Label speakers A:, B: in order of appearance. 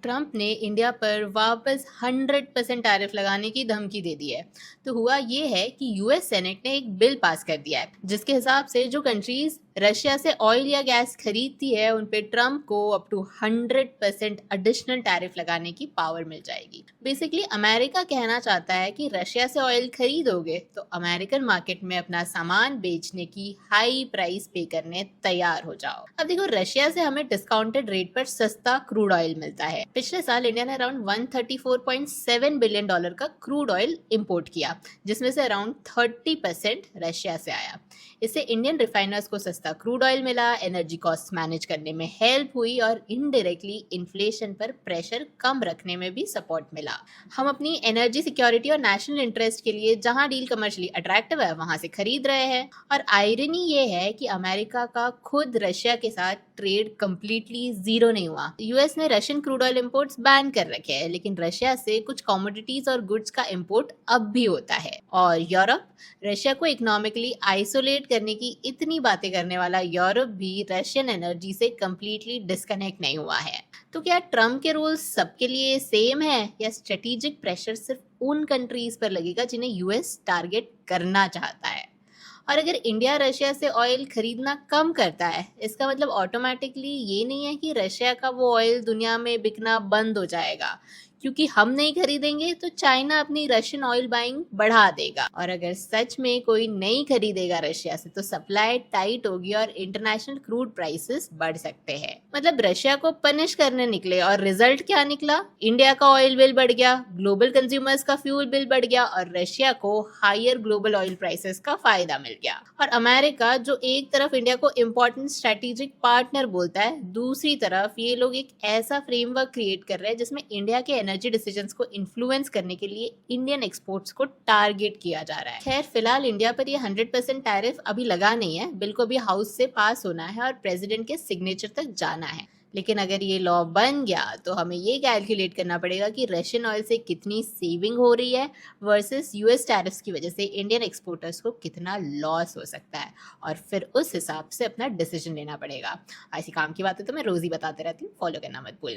A: Trump ने India पर वापस 100% टैरिफ लगाने की धमकी दे दी है। तो हुआ ये है कि यूएस सेनेट ने एक बिल पास कर दिया है जिसके हिसाब से जो कंट्रीज रशिया से ऑयल या गैस खरीदती है उन पे ट्रंप को अप टू 100% एडिशनल टैरिफ लगाने की पावर मिल जाएगी। बेसिकली अमेरिका कहना चाहता है कि रशिया से ऑयल खरीदोगे तो अमेरिकन मार्केट में अपना सामान बेचने की हाई प्राइस पे करने तैयार हो जाओ। अब देखो, रशिया से हमें डिस्काउंटेड रेट पर सस्ता क्रूड ऑयल मिलता है। पिछले साल इंडिया ने अराउंड $134.7 बिलियन का क्रूड ऑयल इंपोर्ट किया, जिसमें से अराउंड 30% रशिया से आया। इससे इंडियन रिफाइनर्स को सस्ता क्रूड ऑयल मिला, एनर्जी कॉस्ट मैनेज करने में हेल्प हुई और इनडायरेक्टली इन्फ्लेशन पर प्रेशर कम रखने में भी सपोर्ट मिला। हम अपनी एनर्जी सिक्योरिटी और नेशनल इंटरेस्ट के लिए जहां डील कमर्शियली अट्रैक्टिव है वहां से खरीद रहे हैं। और आयरनी ये है कि अमेरिका का खुद रशिया के साथ ट्रेड कंप्लीटली जीरो नहीं हुआ। यूएस ने Russian crude oil imports ban कर रखे हैं, लेकिन रशिया से कुछ कमोडिटीज और गुड्स का इंपोर्ट अब भी होता है। और यूरोप, रशिया को इकोनॉमिकली आइसोलेट करने की इतनी बातें करने वाला यूरोप भी रशियन एनर्जी से कंप्लीटली डिस्कनेक्ट नहीं हुआ है। तो क्या ट्रम्प के रूल्स सबके लिए सेम है या स्ट्रेटेजिक प्रेशर सिर्फ उन कंट्रीज पर लगेगा जिन्हें यूएस टारगेट करना चाहता है? और अगर इंडिया रशिया से ऑयल खरीदना कम करता है, इसका मतलब ऑटोमेटिकली ये नहीं है कि रशिया का वो ऑयल दुनिया में बिकना बंद हो जाएगा। क्योंकि हम नहीं खरीदेंगे तो चाइना अपनी रशियन ऑयल बाइंग बढ़ा देगा, और अगर सच में कोई नहीं खरीदेगा रशिया से तो सप्लाई टाइट होगी और इंटरनेशनल क्रूड प्राइसेस बढ़ सकते हैं। मतलब रशिया को पनिश करने निकले और रिजल्ट क्या निकला? इंडिया का ऑयल बिल बढ़ गया, ग्लोबल कंज्यूमर्स का फ्यूल बिल बढ़ गया और रशिया को हायर ग्लोबल ऑयल प्राइसेस का फायदा मिल गया। और अमेरिका, जो एक तरफ इंडिया को इम्पोर्टेंट स्ट्रेटेजिक पार्टनर बोलता है, दूसरी तरफ ये लोग एक ऐसा फ्रेमवर्क क्रिएट कर रहे हैं जिसमें इंडिया के एनर्जी डिसीजंस को इन्फ्लुएंस करने के लिए इंडियन एक्सपोर्ट्स को टारगेट किया जा रहा है। खैर, फिलहाल इंडिया पर ये 100% टैरिफ अभी लगा नहीं है, बिल को भी हाउस से पास होना है और प्रेसिडेंट के सिग्नेचर तक जाना है। लेकिन अगर ये लॉ बन गया तो हमें ये कैलकुलेट करना पड़ेगा कि रशियन ऑयल से कितनी सेविंग हो रही है वर्सेस यूएस टैरिफ्स की वजह से इंडियन एक्सपोर्टर्स को कितना लॉस हो सकता है, और फिर उस हिसाब से अपना डिसीजन लेना पड़ेगा। ऐसी काम की बातें तो मैं रोज ही बताते रहती हूँ, फॉलो करना मत भूलना।